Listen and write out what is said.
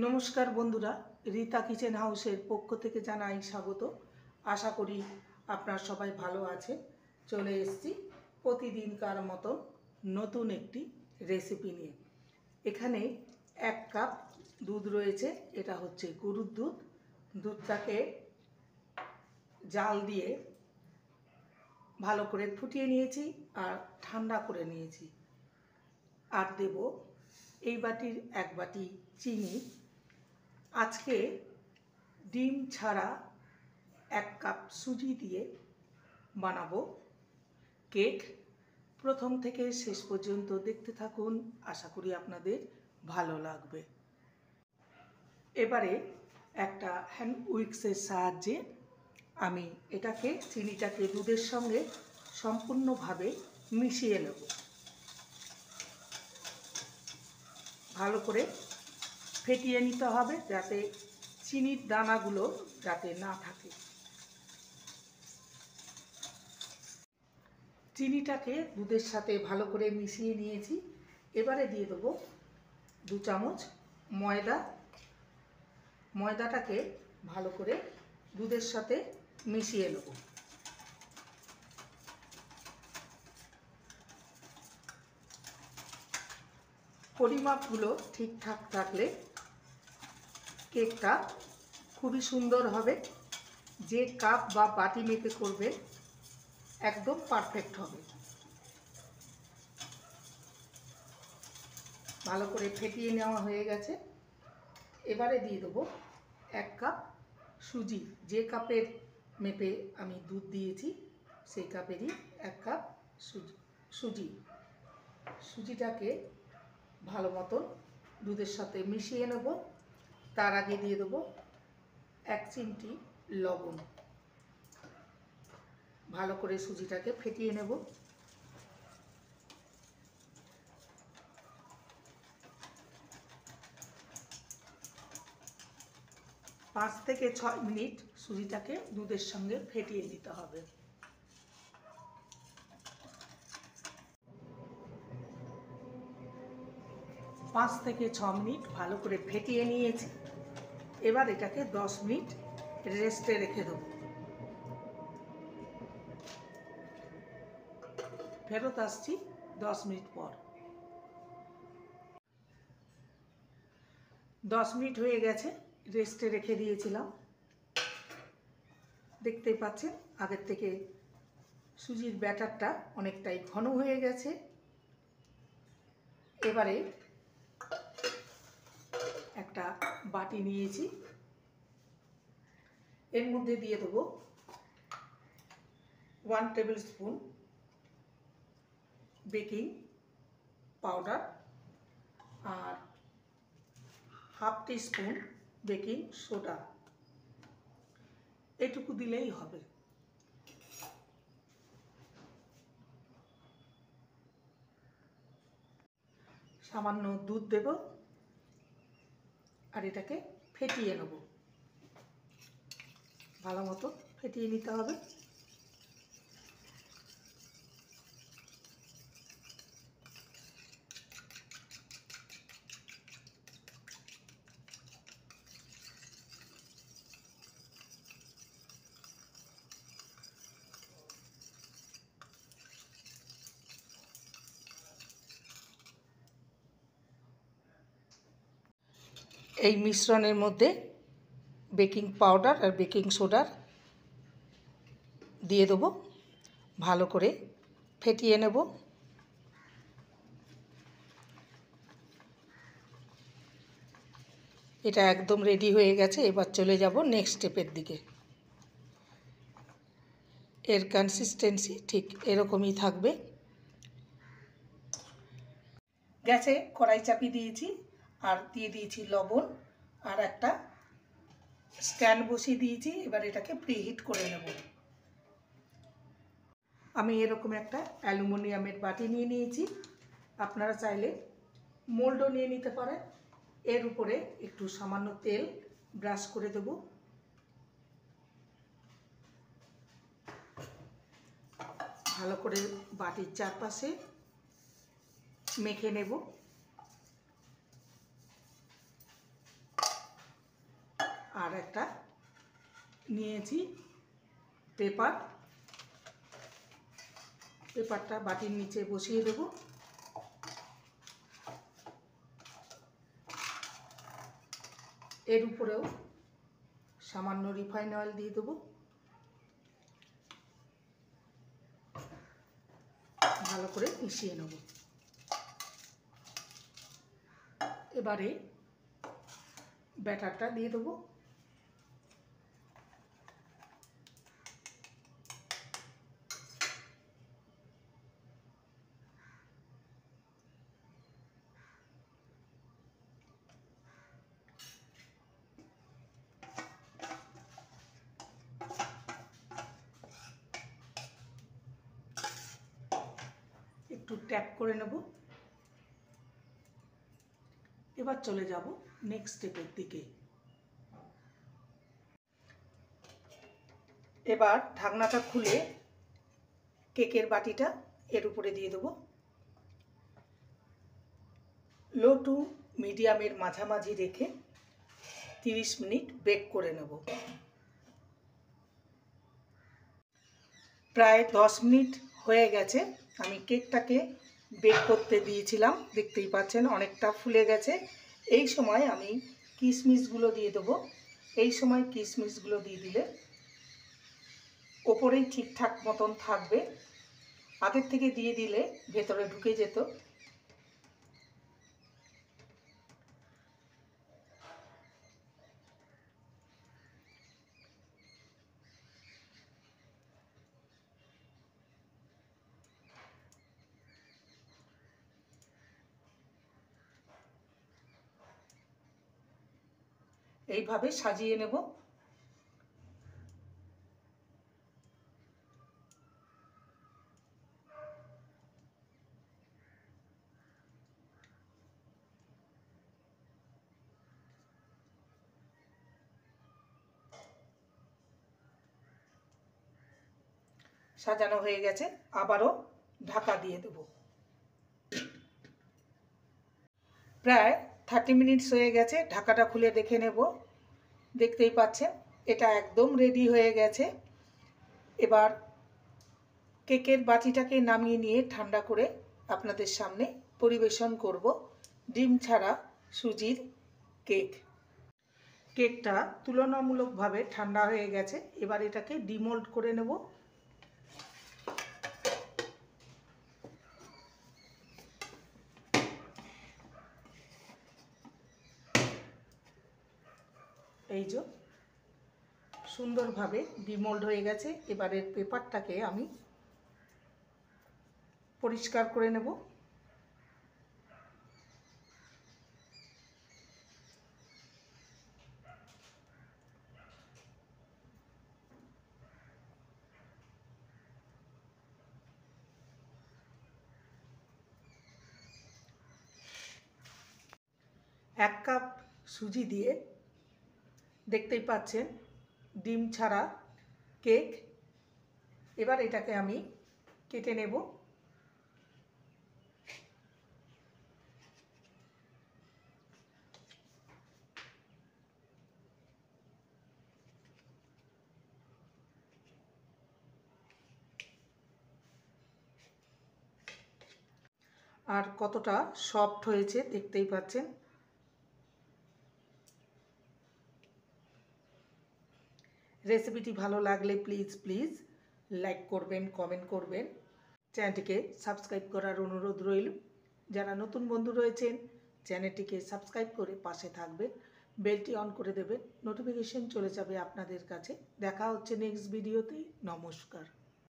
নমস্কার বন্ধুরা, রীতা কিচেন হাউসের পক্ষ থেকে জানাই স্বাগত। আশা করি আপনারা সবাই ভালো আছে। চলে এসেছি প্রতিদিনকার মতো নতুন একটি রেসিপি নিয়ে। এখানে 1 কাপ দুধ রয়েছে। এটা হচ্ছে গরুর দুধ। দুধটাকে জাল দিয়ে ভালো করে ফুটিয়ে নিয়েছি আর ঠান্ডা করে নিয়েছি। আর দেব এই বাটির 1 বাটি চিনি। আজকে ডিম ছাড়া 1 কাপ সুজি দিয়ে বানাবো কেক। প্রথম থেকে শেষ পর্যন্ত দেখতে থাকুন, আশা করি আপনাদের ভালো লাগবে। এবারে একটা হ্যান্ড উইক্সের সাহায্যে আমি এটাকে চিনিটাকে দুধের সঙ্গে সম্পূর্ণভাবে মিশিয়ে নেব। ভালো করে ফেটিয়ে নিতে হবে যাতে চিনির দানাগুলো যাতে না থাকে। চিনিটাকে দুধের সাথে ভালো করে মিশিয়ে নিয়েছি। এবারে দিয়ে দেবো 2 চামচ ময়দা। ময়দাটাকে ভালো করে দুধের সাথে মিশিয়ে নেব। পরিমাপগুলো ঠিকঠাক থাকলে কেকটা খুবই সুন্দর হবে। যে কাপ বা বাটি মেপে করবে একদম পারফেক্ট হবে। ভালো করে ফেটিয়ে নেওয়া হয়ে গেছে। এবারে দিয়ে দেবো 1 কাপ সুজি। যে কাপের মেপে আমি দুধ দিয়েছি সেই কাপেরই 1 কাপ সুজিটাকে ভালো মতন দুধের সাথে মিশিয়ে নেব। তার আগে দিয়ে দেবো 1 চিমটি লবণ। ভালো করে সুজিটাকে ফেটিয়ে নেব। পাঁচ থেকে 6 মিনিট সুজিটাকে দুধের সঙ্গে ফেটিয়ে নিতে হবে। পাঁচ থেকে 6 মিনিট ভালো করে ফেটিয়ে নিয়েছি। এবার এটাকে 10 মিনিট রেস্টে রেখে দেব। ফেরত আসছি 10 মিনিট পর। 10 মিনিট হয়ে গেছে, রেস্টে রেখে দিয়েছিলাম। দেখতেই পাচ্ছেন আগের থেকে সুজির ব্যাটারটা অনেকটাই ঘন হয়ে গেছে। এবারে একটা বাটি নিয়েছি, এর মধ্যে দিয়ে দেবো 1 টেবিল স্পুন বেকিং পাউডার আর হাফ টিস্পুন বেকিং সোডা। এটুকু দিলেই হবে। সামান্য দুধ দেব আর এটাকে ফেটিয়ে নেব। ভালো মতো ফেটিয়ে নিতে হবে। এই মিশ্রণের মধ্যে বেকিং পাউডার আর বেকিং সোডার দিয়ে দেবো। ভালো করে ফেটিয়ে নেব। এটা একদম রেডি হয়ে গেছে। এবার চলে যাব নেক্সট স্টেপের দিকে। এর কনসিস্টেন্সি ঠিক এরকমই থাকবে। গ্যাসে কড়াই চাপিয়ে দিয়েছি আর দিয়ে দিয়েছি লবণ আর একটা স্ট্যান্ড বসিয়ে দিয়েছি। এবার এটাকে প্রিহিট করে নেব। আমি এরকম একটা অ্যালুমিনিয়ামের বাটি নিয়ে নিয়েছি। আপনারা চাইলে মোল্ডও নিয়ে নিতে পারেন। এর উপরে একটু সামান্য তেল ব্রাশ করে দেব। ভালো করে বাটির চারপাশে মেখে নেব। একটা নিয়েছি পেপার, পেপারটা বাটির নিচে বসিয়ে দেব। এর উপরেও সামান্য রিফাইন অয়েল দিয়ে দেবো। ভালো করে মিশিয়ে নেব। এবারে ব্যাটারটা দিয়ে দেবো। একটু ট্যাপ করে নেব। এবার চলে যাব নেক্সট স্টেপের দিকে। এবার ঢাকনাটা খুলে কেকের বাটিটা এর উপরে দিয়ে দেবো। লো টু মিডিয়ামের মাঝামাঝি রেখে 30 মিনিট বেক করে নেব। প্রায় 10 মিনিট হয়ে গেছে। আমি কেকটাকে বেক করতে দিয়েছিলাম, দেখতেই পাচ্ছেন অনেকটা ফুলে গেছে। এই সময় আমি কিশমিশগুলো দিয়ে দেবো। এই সময় কিশমিশগুলো দিয়ে দিলে ওপরেই ঠিকঠাক মতন থাকবে। আগের থেকে দিয়ে দিলে ভেতরে ঢুকে যেত। এইভাবে সাজিয়ে নেব। সাজানো হয়ে গেছে, আবারও ঢাকা দিয়ে দেব। প্রায় 30 মিনিটস হয়ে গেছে। ঢাকাটা খুলে দেখে নেব। দেখতেই পাচ্ছেন এটা একদম রেডি হয়ে গেছে। এবার কেকের বাটিটাকে নামিয়ে নিয়ে ঠান্ডা করে আপনাদের সামনে পরিবেশন করব ডিম ছাড়া সুজির কেক। কেকটা তুলনামূলকভাবে ঠান্ডা হয়ে গেছে। এবার এটাকে ডিমোল্ড করে নেব। এই যে সুন্দরভাবে ডিমোল্ড হয়ে গেছে। এবারের পেপারটাকে আমি পরিষ্কার করে নেব। এক কাপ সুজি দিয়ে দেখতেই পাচ্ছেন ডিম ছাড়া কেক। এবার এটাকে আমি কেটে নেব। আর কতটা সফট হয়েছে দেখতেই পাচ্ছেন। রেসিপিটি ভালো লাগলে প্লিজ লাইক করবেন, কমেন্ট করবেন, চ্যানেলটিকে সাবস্ক্রাইব করার অনুরোধ রইল। যারা নতুন বন্ধু রয়েছেন চ্যানেলটিকে সাবস্ক্রাইব করে পাশে থাকবেন, বেলটি অন করে দেবেন, নোটিফিকেশন চলে যাবে আপনাদের কাছে। দেখা হচ্ছে নেক্সট ভিডিওতে। নমস্কার।